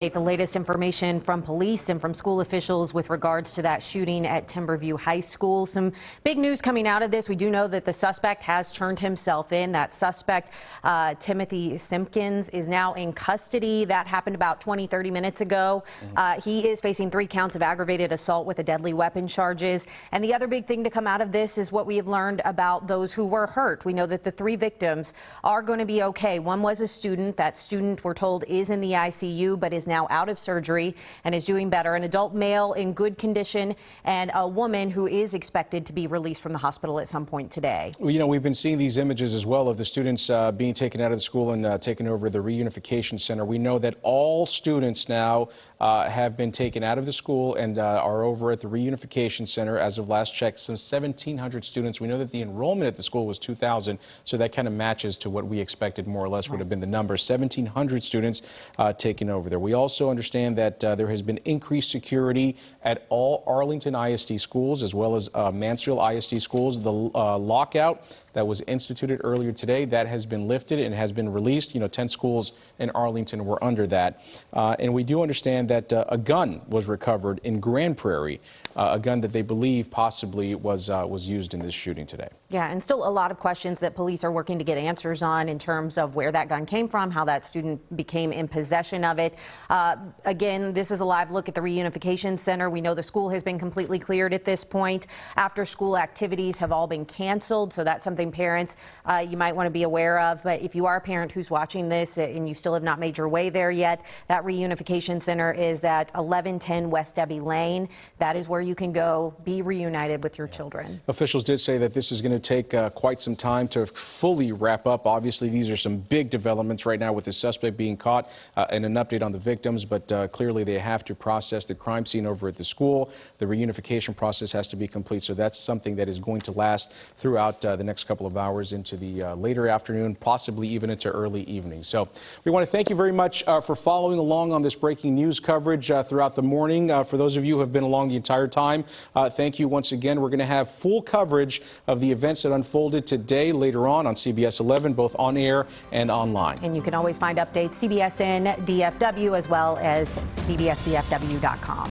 The latest information from police and from school officials with regards to that shooting at Timberview High School. Some big news coming out of this. We do know that the suspect has turned himself in. That suspect, Timothy Simpkins, is now in custody. That happened about 20-30 minutes ago. He is facing 3 counts of aggravated assault with a deadly weapon charges. And the other big thing to come out of this is what we have learned about those who were hurt. We know that the 3 victims are going to be okay. One was a student. That student, we're told, is in the ICU, but is now out of surgery and is doing better. An adult male in good condition, and a woman who is expected to be released from the hospital at some point today. Well, you know, we've been seeing these images as well of the students being taken out of the school and taken over the reunification center. We know that all students now have been taken out of the school and are over at the reunification center. As of last check, some 1,700 students. We know that the enrollment at the school was 2,000, so that kind of matches to what we expected more or less would have been the number. 1,700 students taken over there. We also understand that there has been increased security at all Arlington ISD schools as well as Mansfield ISD schools. The lockout that was instituted earlier today, that has been lifted and has been released. You know, 10 schools in Arlington were under that. And we do understand that a gun was recovered in Grand Prairie, a gun that they believe possibly was used in this shooting today. Yeah, and still a lot of questions that police are working to get answers on in terms of where that gun came from, how that student became in possession of it. Again, this is a live look at the reunification center. We know the school has been completely cleared at this point. After school activities have all been canceled, so that's something parents you might want to be aware of. But if you are a parent who's watching this and you still have not made your way there yet, that reunification center is at 1110 West Debbie Lane. That is where you can go be reunited with your children. Officials did say that this is going to take quite some time to fully wrap up. Obviously, these are some big developments right now with the suspect being caught and an update on the victims, but clearly they have to process the crime scene over at the school. The reunification process has to be complete, so that's something that is going to last throughout the next couple of hours into the later afternoon, possibly even into early evening. So we want to thank you very much for following along on this breaking news coverage throughout the morning. For those of you who have been along the entire time, thank you once again. We're going to have full coverage of the events that unfolded today later on CBS 11, both on air and online. And you can always find updates CBSN DFW as well as CBSDFW.com.